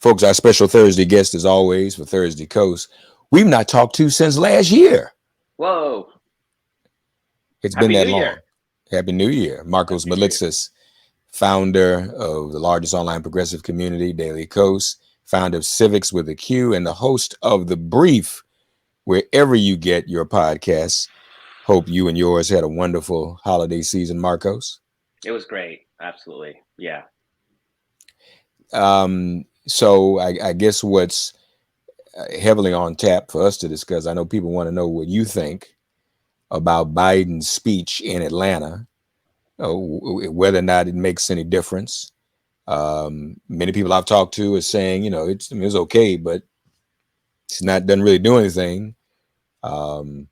Folks, our special Thursday guest, as always, for Thursday Coast, we've not talked to since last year. Whoa. It's been Happy that New long. Year. Happy New Year. Markos Happy New Year. founder of the largest online progressive community, Daily Coast, founder of Civics with a Q, and the host of The Brief, wherever you get your podcasts. Hope you and yours had a wonderful holiday season, Markos. It was great. Absolutely. Yeah. So I guess what's heavily on tap for us to discuss, I know people want to know what you think about Biden's speech in Atlanta, whether or not it makes any difference. Many people I've talked to are saying, it's okay, but doesn't really do anything. Um,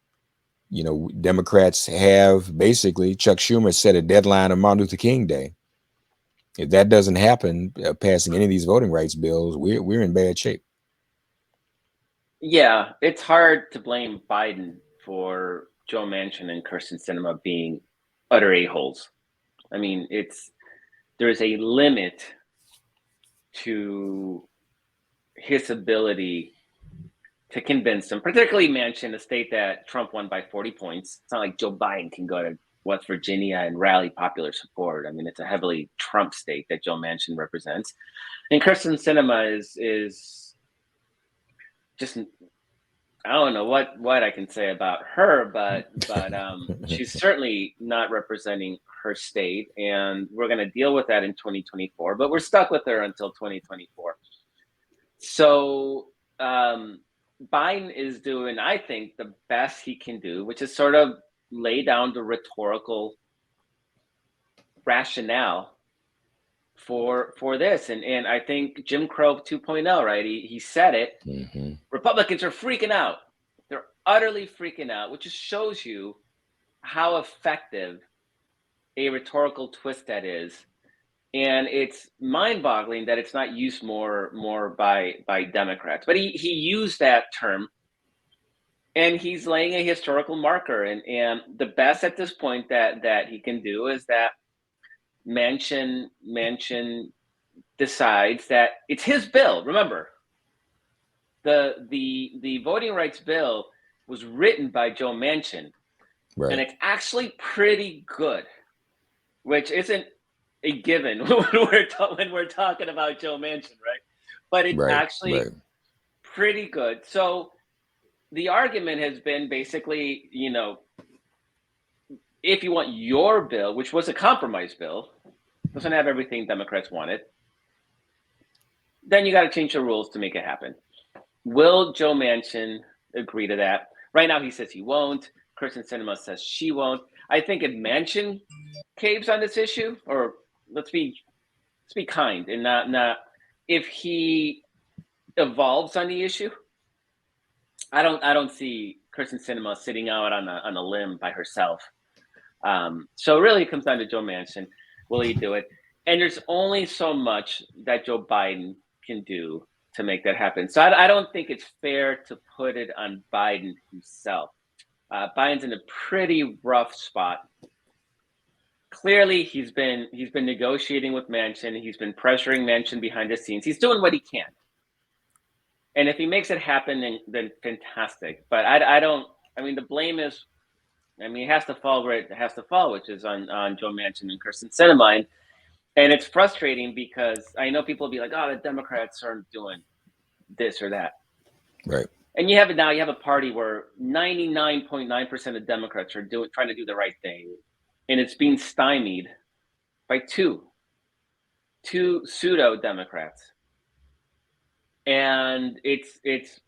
Democrats have basically, Chuck Schumer set a deadline on Martin Luther King Day. If that doesn't happen, passing any of these voting rights bills, we're in bad shape. Yeah. It's hard to blame Biden for Joe Manchin and Kirsten Sinema being utter a-holes. I mean, there's a limit to his ability to convince them, particularly Manchin, a state that Trump won by 40 points. It's not like Joe Biden can go to West Virginia and rally popular support. I mean, it's a heavily Trump state that Joe Manchin represents. And Kirsten Sinema is just, I don't know what I can say about her, but she's certainly not representing her state, and we're going to deal with that in 2024. But we're stuck with her until 2024. So Biden is doing, I think, the best he can do, which is sort of lay down the rhetorical rationale for this. And I think Jim Crow 2.0, right? He said it. Mm-hmm. Republicans are freaking out. They're utterly freaking out, which just shows you how effective a rhetorical twist that is. And it's mind-boggling that it's not used more by Democrats. But he used that term, and he's laying a historical marker. And the best at this point that he can do is that Manchin decides that it's his bill. Remember, the voting rights bill was written by Joe Manchin, Right. and it's actually pretty good, which isn't a given when we're talking about Joe Manchin, right? But it's actually pretty good. So the argument has been basically, if you want your bill, which was a compromise bill, doesn't have everything Democrats wanted, then you got to change the rules to make it happen. Will Joe Manchin agree to that? Right now he says he won't. Kirsten Sinema says she won't. I think if Manchin caves on this issue, or let's be kind and not if he evolves on the issue, I don't see Kirsten Sinema sitting out on a limb by herself. So really it comes down to Joe Manchin. Will he do it? And there's only so much that Joe Biden can do to make that happen. So I don't think it's fair to put it on Biden himself. Biden's in a pretty rough spot. Clearly, he's been negotiating with Manchin. He's been pressuring Manchin behind the scenes. He's doing what he can. And if he makes it happen, then fantastic. But the blame is, it has to fall where it has to fall, which is on Joe Manchin and Kirsten Sinema. And it's frustrating because I know people will be like, oh, the Democrats aren't doing this or that. Right. And you have a party where 99.9% of Democrats are trying to do the right thing. And it's being stymied by two pseudo Democrats. And it's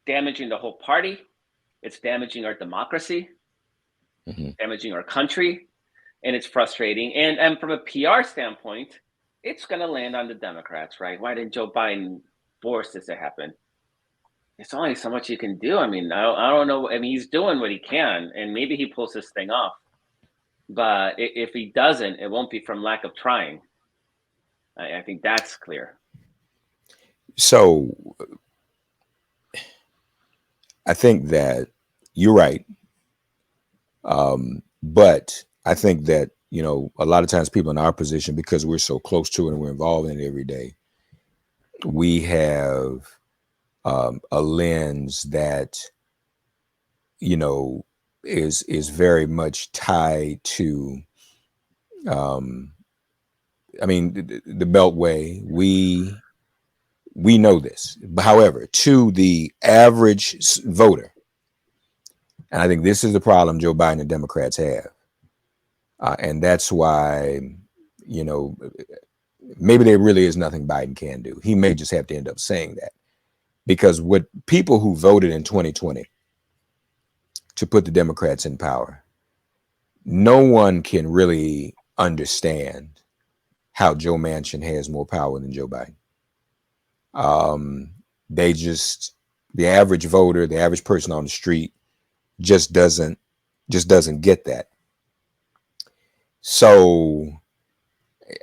damaging the whole party. It's damaging our democracy, damaging our country. And it's frustrating. And from a PR standpoint, it's going to land on the Democrats, right? Why didn't Joe Biden force this to happen? It's only so much you can do. I don't know. He's doing what he can, and maybe he pulls this thing off. But if he doesn't, it won't be from lack of trying. I think that's clear. So I think that you're right. But I think that, a lot of times people in our position, because we're so close to it and we're involved in it every day, we have a lens that, you know, is very much tied to, um, I mean, the Beltway. We know this. However, to the average voter, and I think this is the problem Joe Biden and Democrats have, and that's why, you know, maybe there really is nothing Biden can do. He may just have to end up saying that, because what people who voted in 2020 to put the Democrats in power, no one can really understand how Joe Manchin has more power than Joe Biden. Um, they just, the average voter, the average person on the street, just doesn't get that. So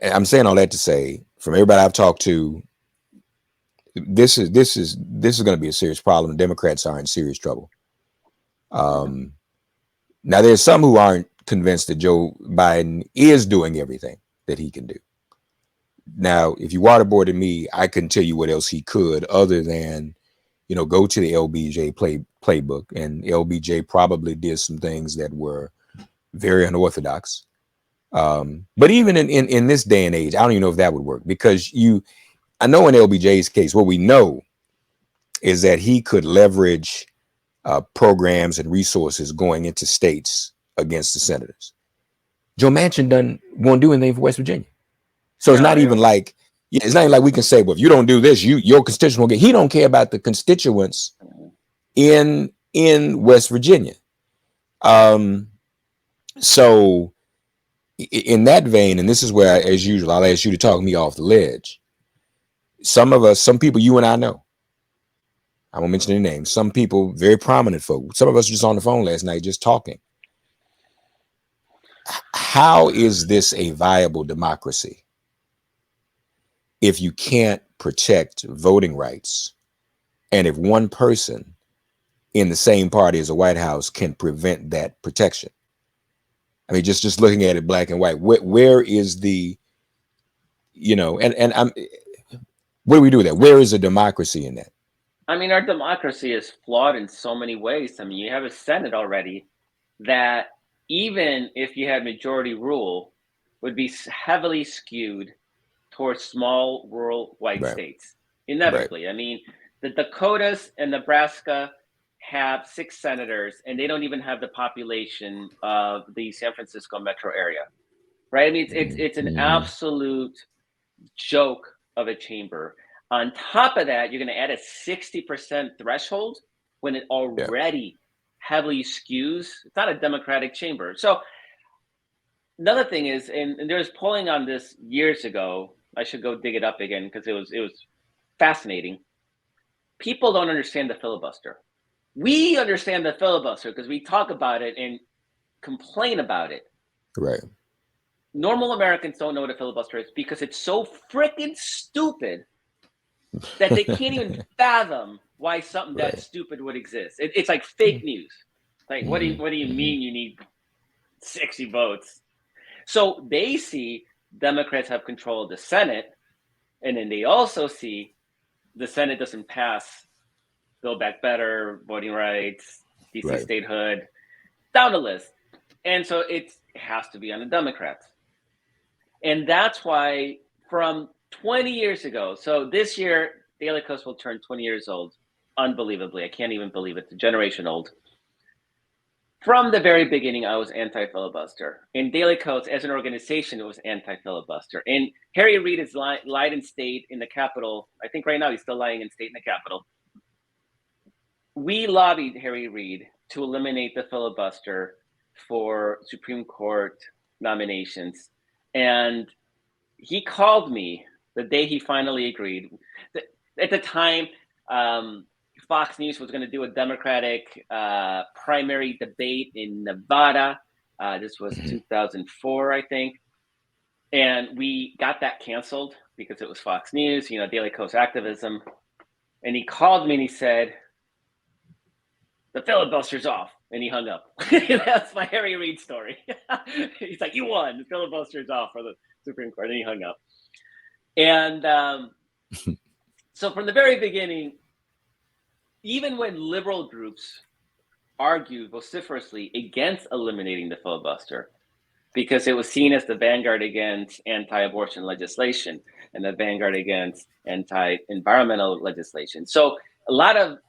I'm saying all that to say, from everybody I've talked to, this is going to be a serious problem. Democrats are in serious trouble. Mhm. Um, Now, there's some who aren't convinced that Joe Biden is doing everything that he can do. Now, if you waterboarded me, I couldn't tell you what else he could, other than, go to the LBJ playbook, and LBJ probably did some things that were very unorthodox. But even in this day and age, I don't even know if that would work, because I know in LBJ's case, what we know is that he could leverage programs and resources going into states against the senators. Joe Manchin won't do anything for West Virginia. So it's No, not I even don't. like, yeah, it's not even like we can say, well, if you don't do this, your constituents won't get. He don't care about the constituents Mhm. in West Virginia. Um, so in that vein, and this is where, as usual, I'll ask you to talk me off the ledge. Some of us, some people you and I know, I won't mention their names. Some people, very prominent folk. Some of us were just on the phone last night, just talking. How is this a viable democracy if you can't protect voting rights, and if one person in the same party as the White House can prevent that protection? I mean, just looking at it black and white, where is the, and I'm, what do we do with that? Where is the democracy in that? I mean, our democracy is flawed in so many ways. I mean, you have a Senate already that, even if you had majority rule, would be heavily skewed towards small rural white Right, states. right. Inevitably. I mean, the Dakotas and Nebraska have 6 senators, and they don't even have the population of the San Francisco metro area. Right? I mean, it's an Mm-hmm. absolute joke of a chamber. On top of that, you're going to add a 60% threshold when it Yeah, already heavily skews. It's not a democratic chamber. So another thing is, and there was polling on this years ago. I should go dig it up again because it was fascinating. People don't understand the filibuster. We understand the filibuster because we talk about it and complain about it. right. Normal Americans don't know what a filibuster is because it's so freaking stupid that they can't even fathom why something that Right. stupid would exist. It's like fake news. Like, what do Mm-hmm. you what do you Mm-hmm. mean you need 60 votes? So they see Democrats have control of the Senate, and then they also see the Senate doesn't pass Build Back Better, voting rights, DC Right. statehood, down the list. And so it has to be on the Democrats. And that's why, from 20 years ago, so this year, Daily Kos will turn 20 years old. Unbelievably. I can't even believe it. It's a generation old. From the very beginning, I was anti filibuster. In Daily Kos, as an organization, it was anti filibuster. And Harry Reid is lied in state in the Capitol. I think right now he's still lying in state in the Capitol. We lobbied Harry Reid to eliminate the filibuster for Supreme Court nominations. And he called me the day he finally agreed. At the time, Fox News was going to do a Democratic primary debate in Nevada. This was Mm-hmm. 2004, I think. And we got that canceled because it was Fox News, Daily Kos activism. And he called me and he said, the filibuster's off. And he hung up. That's my Harry Reid story. He's like, you won. The filibuster's off for the Supreme Court. And he hung up. And So from the very beginning, even when liberal groups argued vociferously against eliminating the filibuster, because it was seen as the vanguard against anti-abortion legislation and the vanguard against anti-environmental legislation. So a lot of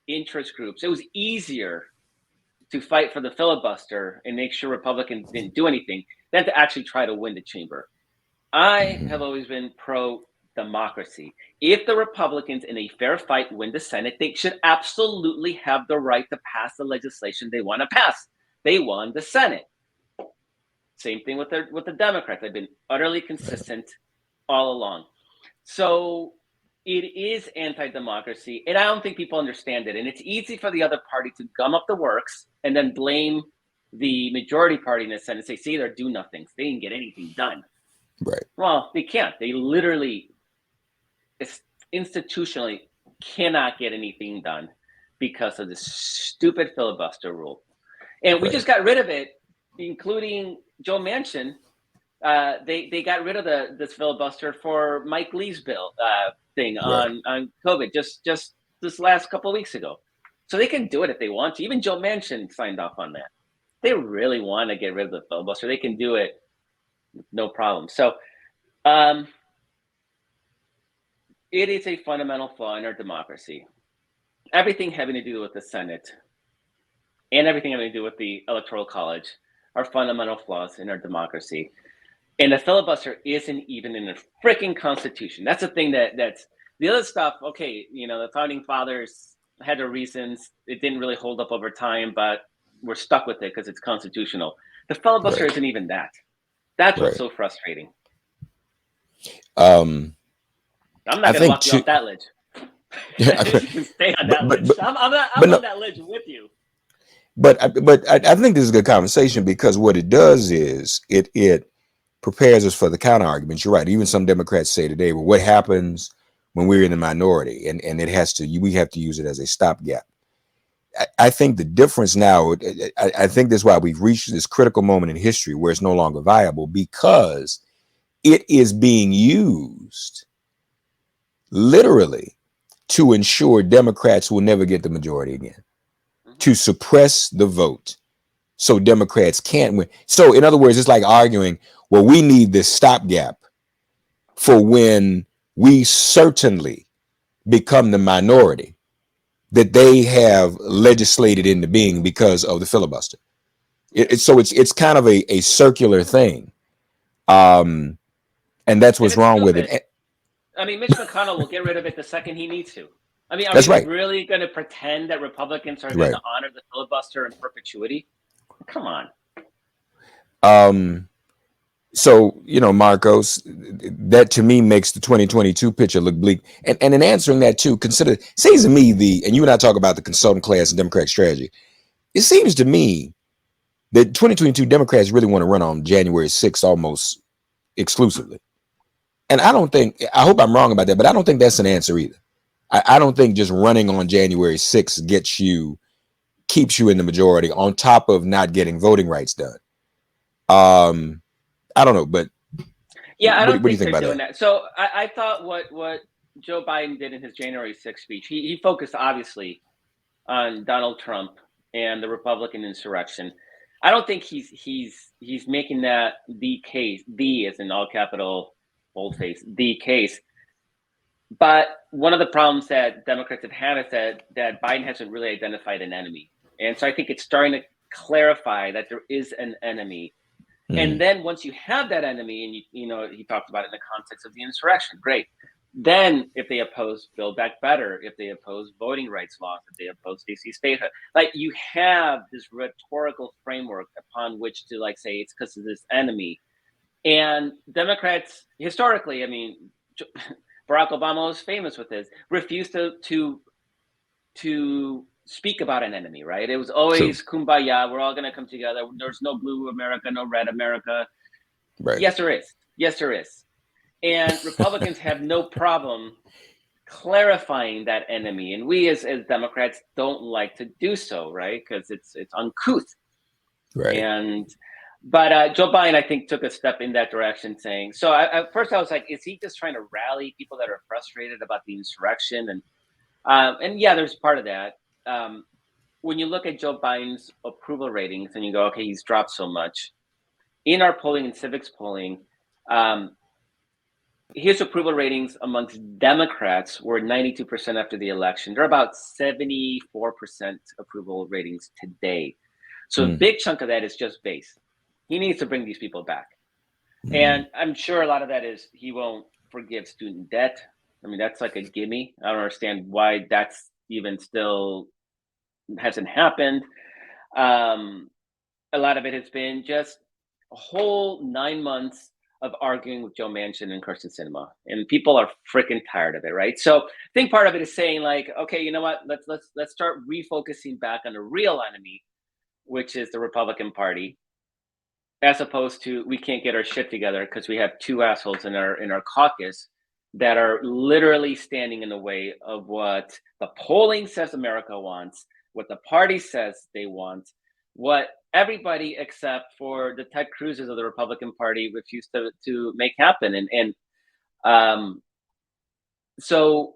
interest groups, it was easier to fight for the filibuster and make sure Republicans didn't do anything than to actually try to win the chamber. I Mhm. have always been pro democracy. If the Republicans in a fair fight win the Senate, they should absolutely have the right to pass the legislation they want to pass. They won the Senate. Same thing with the Democrats. They've been utterly Right. consistent all along. So it is anti-democracy, and I don't think people understand it. And it's easy for the other party to gum up the works and then blame the majority party in the Senate and say, "See, they're do nothings. They didn't get anything done." Right. Well, they can't. They literally, institutionally, cannot get anything done because of this stupid filibuster rule. And we Right. just got rid of it, including Joe Manchin. They got rid of this filibuster for Mike Lee's bill thing Right. on COVID just this last couple of weeks ago. So they can do it if they want to. Even Joe Manchin signed off on that. If they really want to get rid of the filibuster, they can do it, no problem. So um, it is a fundamental flaw in our democracy. Everything having to do with the Senate and everything having to do with the Electoral College are fundamental flaws in our democracy. And the filibuster isn't even in the freaking Constitution. That's the thing that's the other stuff. Okay, the founding fathers had their reasons. It didn't really hold up over time, but we're stuck with it because it's constitutional. The filibuster Right. isn't even that. That's what's Right. so frustrating. Um, I'm I not going to think walk you too. off that ledge. but You can stay on that ledge. but but I'm on no. that ledge with you. But I think this is a good conversation because what it does is it prepares us for the counter arguments. You're right. Even some Democrats say today, well, what happens when we're in the minority, and it has to we have to use it as a stopgap. I think the difference now, I think that's why we've reached this critical moment in history where it's no longer viable because it is being used literally to ensure Democrats will never get the majority again, Mm-hmm. to suppress the vote so Democrats can't win. So, in other words, it's like arguing, well, we need this stopgap for when we certainly become the minority that they have legislated into being because of the filibuster. Yeah. So it's kind of a circular thing, um, and that's And what's it's wrong with it. stupid. I mean, Mitch McConnell will get rid of it the second he needs to. I mean, are we That's right, really going to pretend that Republicans are going right. to honor the filibuster in perpetuity? Come on. Um, so Marcos, that to me makes the 2022 picture look bleak. And in answering that too, consider seems to me and you and I talk about the consultant class and Democratic strategy. It seems to me that 2022 Democrats really want to run on January 6th almost exclusively. And I hope I'm wrong about that, but I don't think that's an answer either. I don't think just running on January 6th keeps you in the majority on top of not getting voting rights done. Um, I don't know, but Yeah, I don't what do you think think they're about doing that? that. So I thought what Joe Biden did in his January 6th speech, he focused obviously on Donald Trump and the Republican insurrection. I don't think he's making that the case, the as in all capital boldface, the case. But one of the problems that Democrats have had is that Biden hasn't really identified an enemy. And so I think it's starting to clarify that there is an enemy. And Mm, then once you have that enemy, and he talked about it in the context of the insurrection, great. Then if they oppose Build Back Better, if they oppose voting rights laws, if they oppose DC statehood, like you have this rhetorical framework upon which to like say it's because of this enemy. And Democrats historically, I mean, Barack Obama was famous with this, refused to speak about an enemy, right? It was true. always kumbaya, we're all going to come together. There's no blue America, no red America. Right. Yes, there is. Yes, there is. And Republicans have no problem clarifying that enemy. And we as Democrats don't like to do so, right? Because it's uncouth. Right. And But Joe Biden, I think, took a step in that direction, saying. So at first, I was like, is he just trying to rally people that are frustrated about the insurrection? And yeah, there's part of that. When you look at Joe Biden's approval ratings and you go, okay, he's dropped so much. In our polling and civics polling, his approval ratings amongst Democrats were 92% after the election. They're about 74% approval ratings today. So a big chunk of that is just base. He needs to bring these people back. And I'm sure a lot of that is he won't forgive student debt. I mean, that's like a gimme. I don't understand why that's even still hasn't happened. A lot of it has been just a whole 9 months of arguing with Joe Manchin and Kirsten Sinema, and people are freaking tired of it, right? So I think part of it is saying like, okay, you know what? Let's start refocusing back on the real enemy, which is the Republican Party, as opposed to we can't get our shit together because we have two assholes in our caucus that are literally standing in the way of what the polling says America wants, what the party says they want, what everybody except for the Ted Cruz's of the Republican Party refused to make happen. Um, so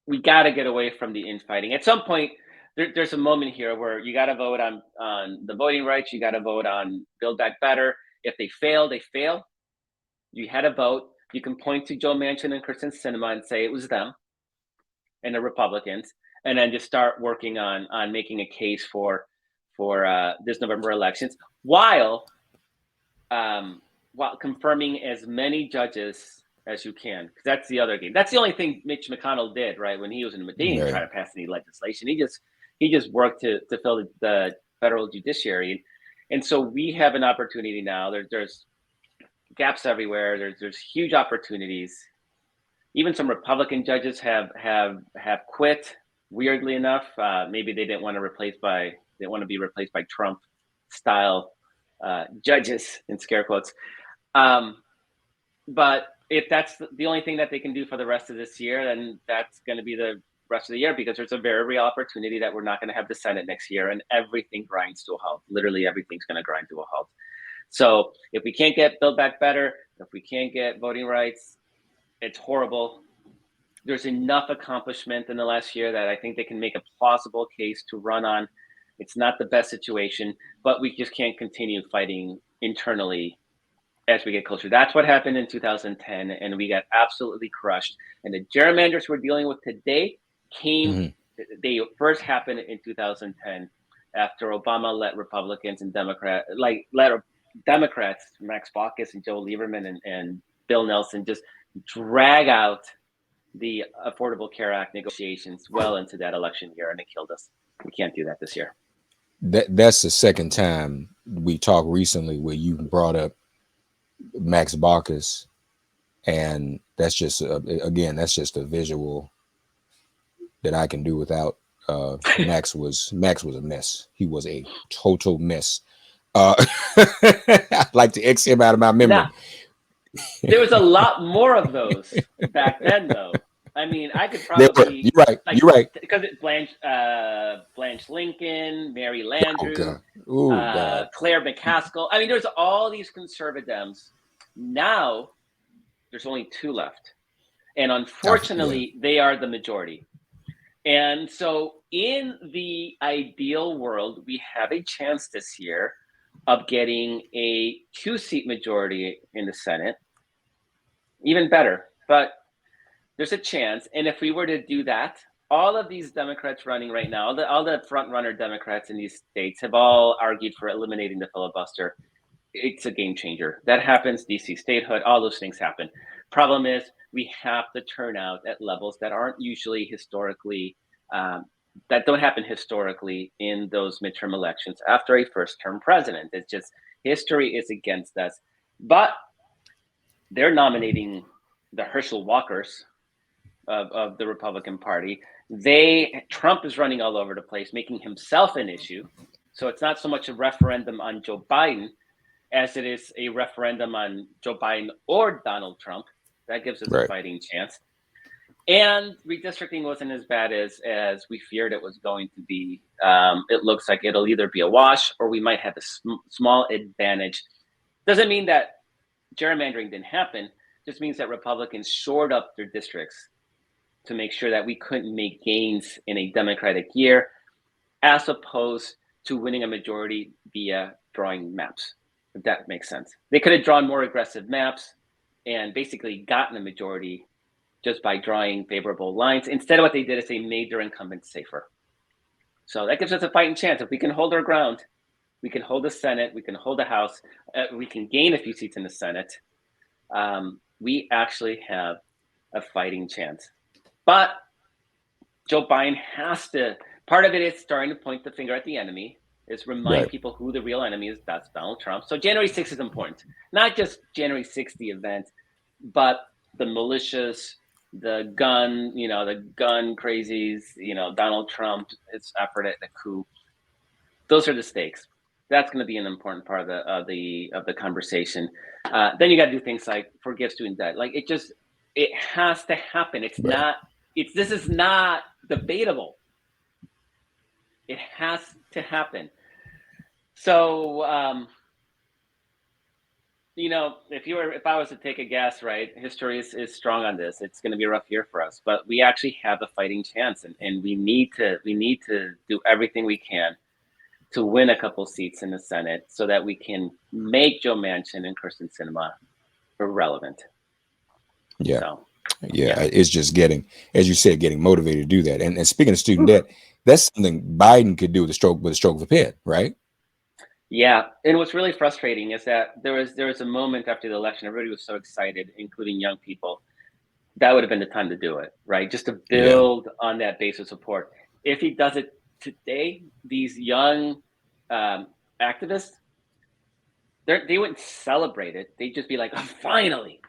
we got to get away from the infighting. At some point, there's a moment here where you got to vote on the voting rights. You got to vote on Build Back Better. If they fail, they fail. You had a vote. You can point to Joe Manchin and Kirsten Sinema and say it was them and the Republicans, and then just start working on making a case for this November elections, while confirming as many judges as you can, because that's the other game. That's the only thing Mitch McConnell did, right? When he was in the he didn't try to pass any legislation. He just worked to fill the federal judiciary, and so we have an opportunity now. There's gaps everywhere. There's huge opportunities. Even some Republican judges have quit. Weirdly enough, maybe they didn't want to be replaced by Trump style judges in scare quotes. But if that's the only thing that they can do for the rest of this year, then that's going to be the rest of the year, because there's a very real opportunity that we're not going to have the Senate next year, and everything grinds to a halt. Literally everything's going to grind to a halt. So if we can't get Build Back Better, if we can't get voting rights, it's horrible. There's enough accomplishment in the last year that I think they can make a plausible case to run on. It's not the best situation, but we just can't continue fighting internally as we get closer. That's what happened in 2010, and we got absolutely crushed. And the gerrymanders we're dealing with today they first happened in 2010 after Obama let Republicans and Democrats, Max Baucus and Joe Lieberman and Bill Nelson, just drag out the Affordable Care Act negotiations well into that election year, and it killed us. We can't do that this year. That's the second time we talked recently where you brought up Max Baucus, and that's just a visual that I can do without. Max was a mess. He was a total mess. I'd like to X him out of my memory. Now, there was a lot more of those back then, though. I mean, I could probably. You're right. Like, you're right. Because Blanche Lincoln, Mary Landrieu, Claire McCaskill. I mean, there's all these conservatives. Now, there's only two left, and unfortunately, they are the majority. And so, in the ideal world, we have a chance this year of getting a 2-seat majority in the Senate. Even better, but there's a chance. And if we were to do that, all of these Democrats running right now, all the front runner Democrats in these states have all argued for eliminating the filibuster. It's a game changer. That happens, DC statehood, all those things happen. Problem is, we have to turn out at levels that aren't usually historically, that don't happen historically in those midterm elections after a first-term president. It's just, history is against us. But they're nominating the Herschel Walkers of the Republican Party. Trump is running all over the place, making himself an issue. So it's not so much a referendum on Joe Biden as it is a referendum on Joe Biden or Donald Trump. That gives us a fighting chance. And redistricting wasn't as bad as we feared it was going to be. It looks like it'll either be a wash or we might have a small advantage Doesn't mean that gerrymandering didn't happen. Just means that Republicans shored up their districts to make sure that we couldn't make gains in a Democratic year, as opposed to winning a majority via drawing maps. If that makes sense. They could have drawn more aggressive maps and basically gotten a majority just by drawing favorable lines. Instead, what they did is they made their incumbents safer. So that gives us a fighting chance. If we can hold our ground, we can hold the Senate, we can hold the House, we can gain a few seats in the Senate. We actually have a fighting chance. But Joe Biden has to, part of it is starting to point the finger at the enemy, is remind people who the real enemy is. That's Donald Trump. So January 6th is important. Not just January 6th, the event, but the militias, the gun crazies, Donald Trump, his effort at the coup. Those are the stakes. That's going to be an important part of the conversation. Then you got to do things like forgive student debt. Like it has to happen. This is not debatable. It has to happen. So, if I was to take a guess, right, history is strong on this. It's going to be a rough year for us, but we actually have a fighting chance, and we need to do everything we can to win a couple seats in the Senate so that we can make Joe Manchin and Kirsten Sinema irrelevant. Yeah. So, yeah. It's just getting, as you said, getting motivated to do that. And speaking of student debt, that's something Biden could do with a stroke of a pen, right? Yeah. And what's really frustrating is that there was a moment after the election, everybody was so excited, including young people. That would have been the time to do it, right? Just to build on that base of support. If he does it today, these young activists, they wouldn't celebrate it. They'd just be like, oh, finally,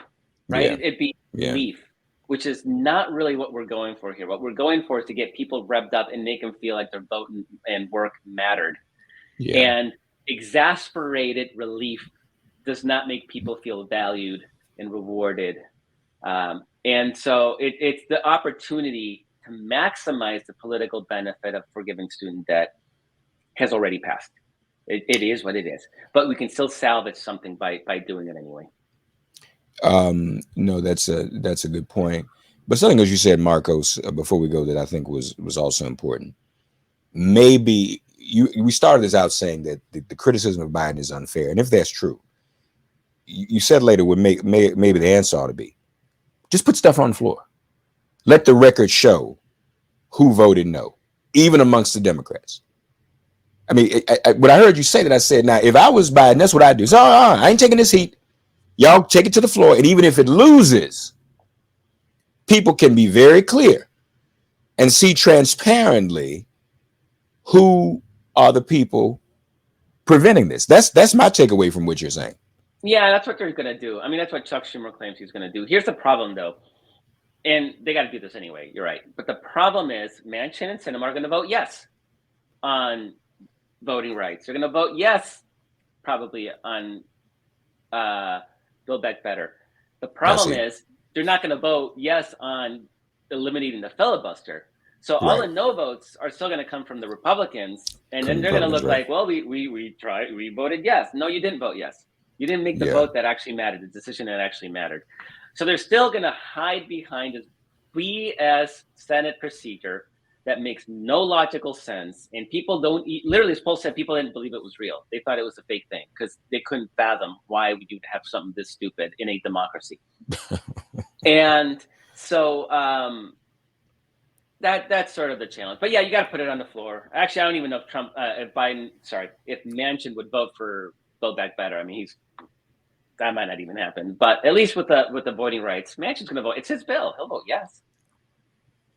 right? Yeah. It'd be relief, which is not really what we're going for here. What we're going for is to get people revved up and make them feel like their vote and work mattered. Yeah. And exasperated relief does not make people feel valued and rewarded. And so it's the opportunity to maximize the political benefit of forgiving student debt has already passed. It is what it is, but we can still salvage something by doing it anyway. No, that's a good point. But something as you said, Markos, before we go, that I think was also important. Maybe we started this out saying that the criticism of Biden is unfair, and if that's true, you said later would maybe the answer ought to be just put stuff on the floor. Let the record show who voted no, even amongst the Democrats. I mean, when I heard you say that, I said, now, if I was Biden, that's what I'd do. So, I ain't taking this heat. Y'all take it to the floor. And even if it loses, people can be very clear and see transparently who are the people preventing this. That's my takeaway from what you're saying. Yeah, that's what they're going to do. I mean, that's what Chuck Schumer claims he's going to do. Here's the problem, though. And they got to do this anyway. You're right. But the problem is Manchin and Sinema are going to vote yes on voting rights. They're going to vote yes, probably, on Build Back Better. The problem is they're not going to vote yes on eliminating the filibuster. So all the no votes are still going to come from the Republicans, and then they're going to look like, well, we voted yes. No, you didn't vote yes. You didn't make the vote that actually mattered, the decision that actually mattered. So they're still going to hide behind this BS Senate procedure that makes no logical sense. And people literally, this poll said people didn't believe it was real. They thought it was a fake thing because they couldn't fathom why we would have something this stupid in a democracy. And so that's sort of the challenge. But yeah, you got to put it on the floor. Actually, I don't even know if if Manchin would vote for Build Back Better. I mean, that might not even happen. But at least with the voting rights, Manchin's going to vote. It's his bill. He'll vote yes.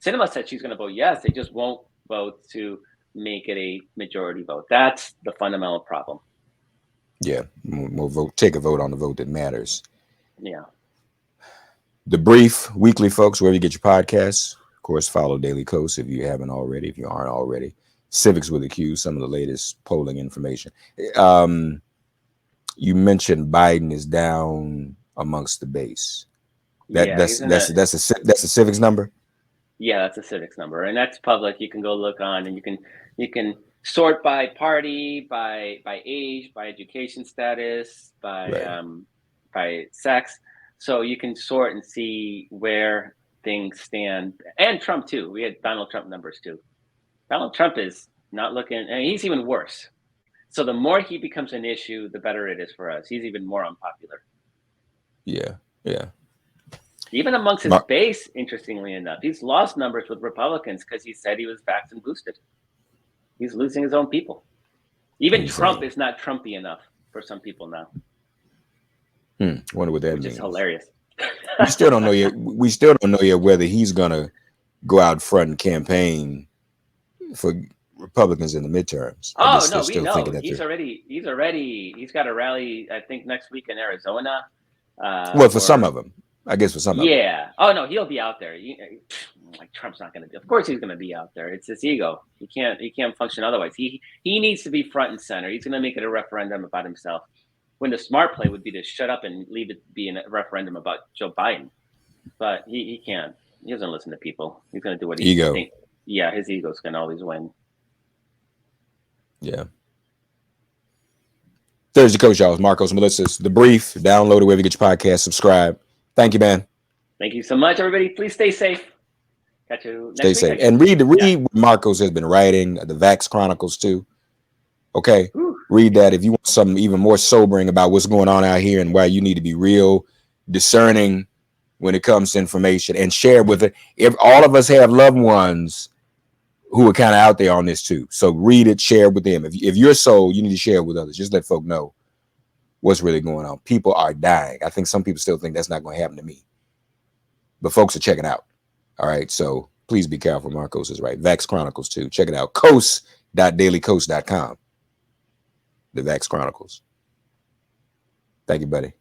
Sinema said she's going to vote yes. They just won't vote to make it a majority vote. That's the fundamental problem. Yeah, we'll take a vote on the vote that matters. Yeah. The Brief weekly, folks, wherever you get your podcasts. Of course, follow Daily Kos if you haven't already. If you aren't already, Civics with a Q. Some of the latest polling information. You mentioned Biden is down amongst the base. That's a Civics number. Yeah, that's a Civics number, and that's public. You can go look on, and you can sort by party, by age, by education status, Right. by sex. So you can sort and see where things stand. And Trump too. We had Donald Trump numbers too. Donald Trump is not looking, and he's even worse. So the more he becomes an issue, the better it is for us. He's even more unpopular. Yeah. Yeah. Even amongst his Mar- base, interestingly enough, he's lost numbers with Republicans because he said he was vaccine boosted. He's losing his own people. Even Trump Insane. is not Trumpy enough for some people now, Wonder what that which is means. hilarious. We still don't know yet. We still don't know yet whether he's gonna go out front and campaign for Republicans in the midterms. I Oh guess they're no, we still know thinking that they're he's got a rally. I think next week in Arizona. well for some Or of them. I guess for some of them. yeah. Oh no, he'll be out there. Like Trump's not going to be. Of course, he's going to be out there. It's his ego. He can't function otherwise. He needs to be front and center. He's going to make it a referendum about himself. When the smart play would be to shut up and leave it be a referendum about Joe Biden. But he can't. He doesn't listen to people. He's going to do what he Ego. thinks. Yeah, his ego's going to always win. Yeah. Thursday Coach, y'all. Markos and Melissa's The Brief. Download it wherever you get your podcast. Subscribe. Thank you, man. Thank you so much, everybody. Please stay safe. Catch you Stay next week, I safe. guess. And read Yeah. what Markos has been writing, the Vax Chronicles too. Okay. Whew. Read that if you want something even more sobering about what's going on out here and why you need to be real discerning when it comes to information and share with it. If all of us have loved ones who are kind of out there on this too. So read it, share with them. If you're sold, you need to share with others. Just let folk know what's really going on. People are dying. I think some people still think that's not going to happen to me. But folks are checking out. All right. So please be careful. Markos is right. Vax Chronicles too. Check it out. Coast.dailycoast.com. The Vax Chronicles. Thank you, buddy.